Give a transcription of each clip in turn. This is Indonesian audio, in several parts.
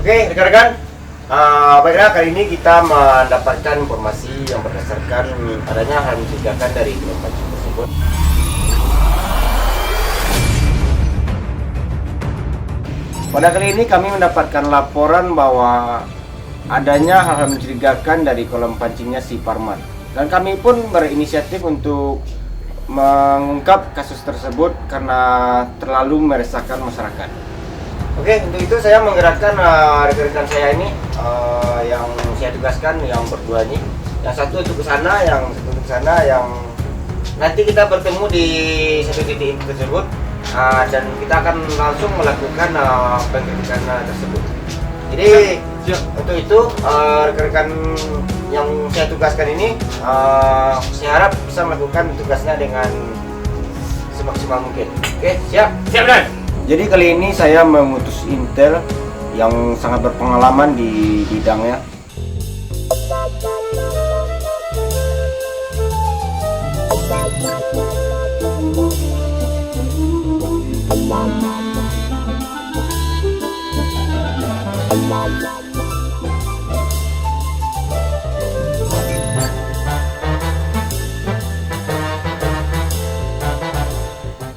Oke, rekan-rekan, baiklah kali ini kita mendapatkan informasi yang berdasarkan adanya hal mencurigakan dari kolam pancing tersebut. Pada kali ini kami mendapatkan laporan bahwa adanya hal-hal mencurigakan dari kolam pancingnya si Parman, dan kami pun berinisiatif untuk mengungkap kasus tersebut karena terlalu meresahkan masyarakat. Oke, untuk itu saya menggerakkan rekan-rekan saya ini yang saya tugaskan, yang berdua ini. Yang satu untuk ke sana, yang satu untuk ke sana, yang nanti kita bertemu di satu titik tersebut dan kita akan langsung melakukan penggerbekan tersebut. Jadi untuk itu rekan-rekan yang saya tugaskan ini saya harap bisa melakukan tugasnya dengan semaksimal mungkin. Oke, siap? Siap, Dan. Jadi kali ini saya mengutus intel yang sangat berpengalaman di bidangnya.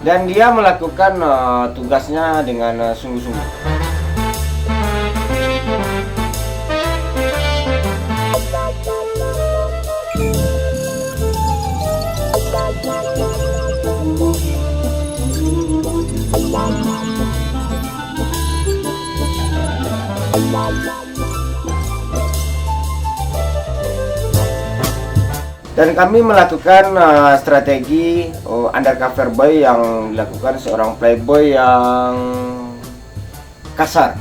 Dan dia melakukan tugasnya dengan sungguh-sungguh. Dan kami melakukan strategi undercover boy yang dilakukan seorang playboy yang kasar.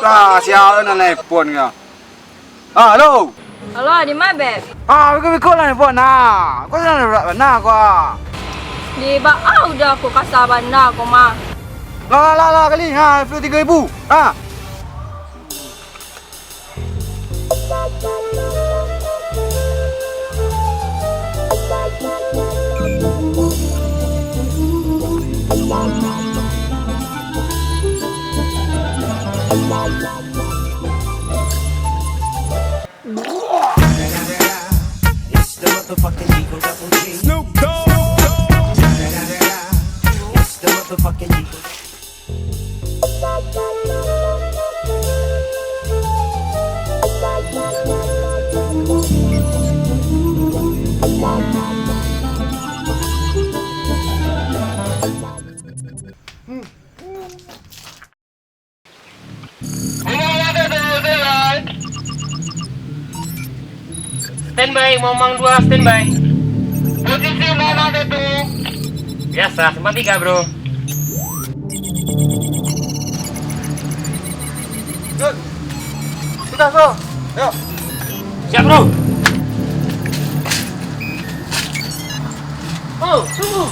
Lah, siapa nak nelpon kau? Halo. Halo, di mana, Beb? Ikut lah nelpon nah. Kau sana berat mana kau? Di bawah udah aku kasih banda aku mah. Lah kali ha, 3,000. Ha. It's the motherfucking Eagle Double G. Snoop Dogg. It's the motherfucking Eagle. Standby, Momang 2 standby. Posisi mana itu? Biasa, sempat 3 bro. Sudah, bro. Yuk. Siap bro. Oh, tunggu.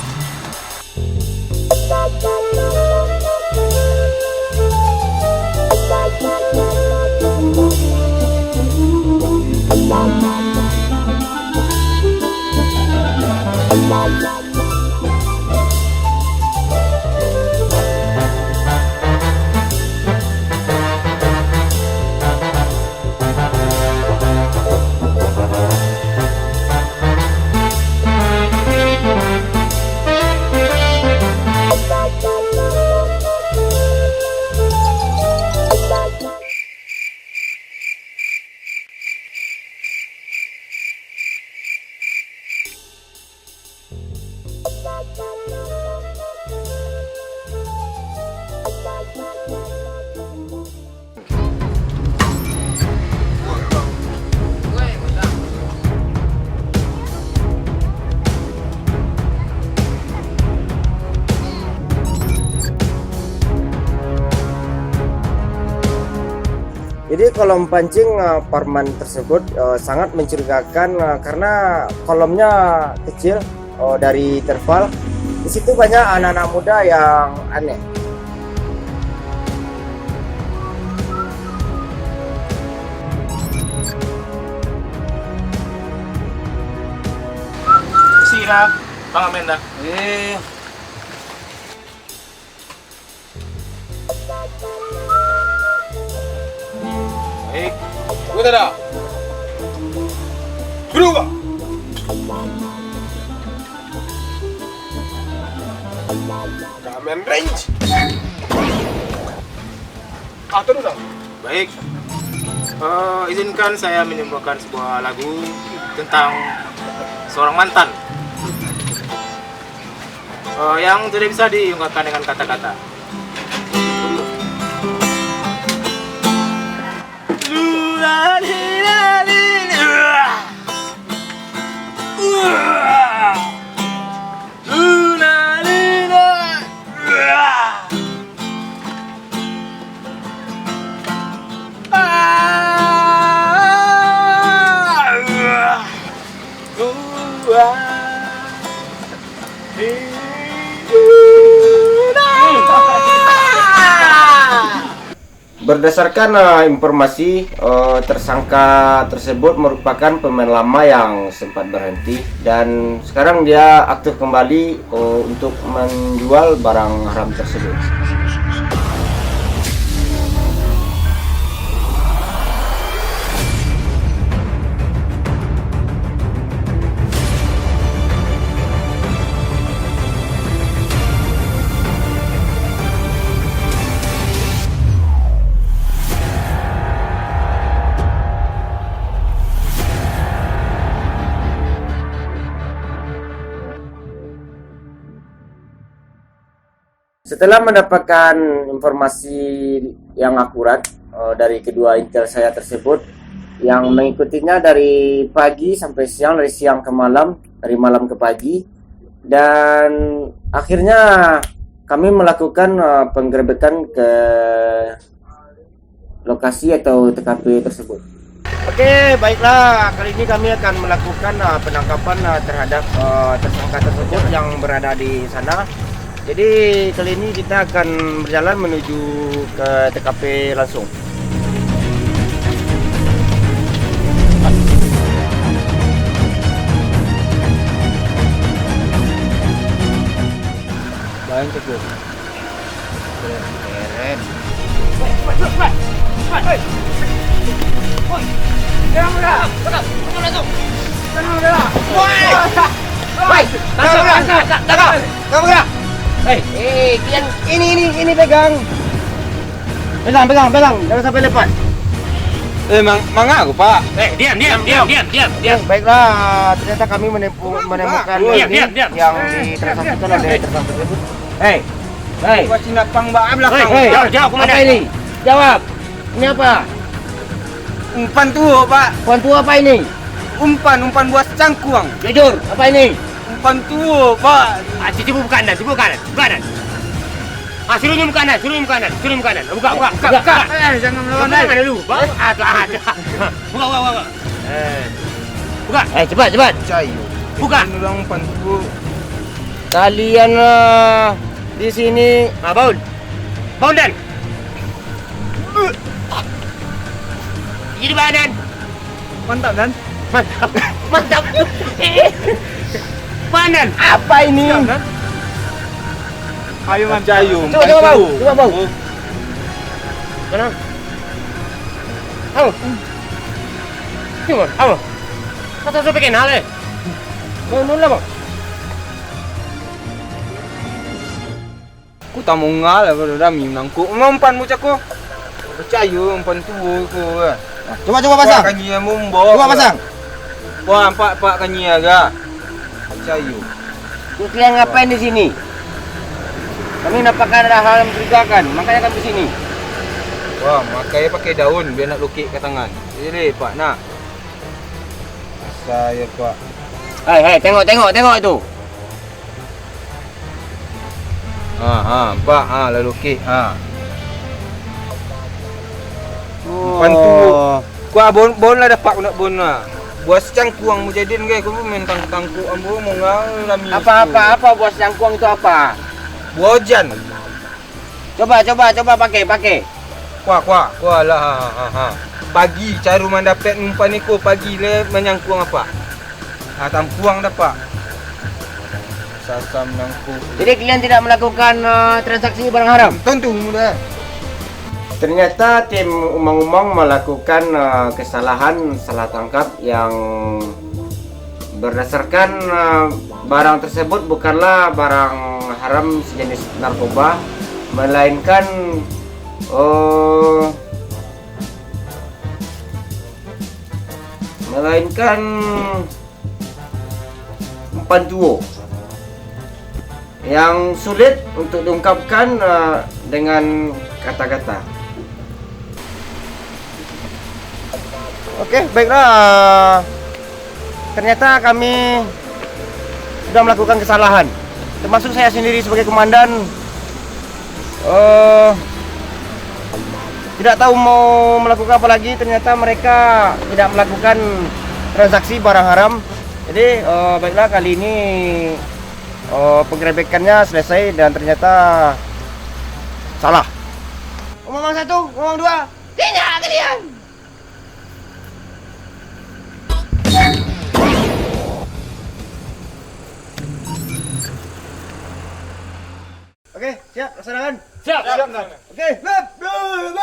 Jadi kolom pancing Parman tersebut sangat mencurigakan karena kolomnya kecil dari terval. Di situ banyak anak-anak muda yang aneh. Sira, Bang Amenda. betul tak? Berubah. Kamen range. Terus tak? Baik. Izinkan saya menyembawakan sebuah lagu tentang seorang mantan. Yang tidak bisa diungkapkan dengan kata-kata. Berdasarkan informasi, tersangka tersebut merupakan pemain lama yang sempat berhenti dan sekarang dia aktif kembali untuk menjual barang haram tersebut. Setelah mendapatkan informasi yang akurat dari kedua intel saya tersebut, yang mengikutinya dari pagi sampai siang, dari siang ke malam, dari malam ke pagi, dan akhirnya kami melakukan penggerebekan ke lokasi atau TKP tersebut. Oke, baiklah, kali ini kami akan melakukan penangkapan terhadap tersangka tersebut yang berada di sana. Jadi kali ini kita akan berjalan menuju ke TKP langsung. Bayang cukup. Keren. Kian ini pegang. Pegang, jangan sampai lepas. Mangga aku, Pak. Diam. Baiklah, ternyata kami menemukan Diam. yang ditransaksikan oleh tersangka tersebut. Hei. Gua Cina pang ba belakang. Jawab, komandan. Apa ini? Jawab. Ini apa? Umpan tu, Pak. Kuantu apa ini? Umpan buat cangkuang. Jujur, apa ini? Umpan tu, Pak. Cuba buka kanan. Suruh nyum kanan. Buka. Jangan melawan. Buka dulu. Buka. Buka. Cepat. Cayu. Buka. Orang umpan tu. Kalian di sini. Baul dan. Jadi badan. Mantap kan? Mantap. Panan. Apa ini? Ayo man cayu. Coba bau. Mana? Ayo. Kata saya pengen hal eh. Mau nula bang? Ku tak mau ngal kalau dah minang ku. Umpan mu cako. Cayu umpan tu ku. Coba pasang. Kanyi mumbo. Coba pasang. Wah, pak kanyi aga. Cayu. Kalian ngapain di sini? Kami dapatkan ada hal yang mencurigakan, makanya kami di sini. Wah, makanya pakai daun biar nak lukis ke tangan. Ini Pak nak. Saya Pak. Hei, tengok itu. Pak, lalu lukis. Bantu. Gua bon lah dapat nak bon lah. Buat cangkuang mujadin guys, gua main tangku ambu mau ngalami. Apa bos cangkuang itu apa? Bojan. Coba pakai. Kuah lah. Pagi cara dapat umpan ni ko pagi le menyangkuang apa? Tampuang dapat. Sasam nangku. Jadi kalian tidak melakukan transaksi barang haram? Tentu mudah. Ternyata tim umang-umang melakukan kesalahan salah tangkap yang berdasarkan barang tersebut bukanlah barang haram sejenis narkoba, melainkan umpan tuo yang sulit untuk diungkapkan dengan kata-kata. Oke, baiklah. Ternyata kami sudah melakukan kesalahan, termasuk saya sendiri sebagai komandan. Tidak tahu mau melakukan apa lagi. Ternyata mereka tidak melakukan transaksi barang haram. Jadi baiklah, kali ini penggerebekannya selesai dan ternyata salah. Ngomong satu, ngomong dua, tidak kalian. Oke, siap, laksanakan. Siap. Oke, lep, juga.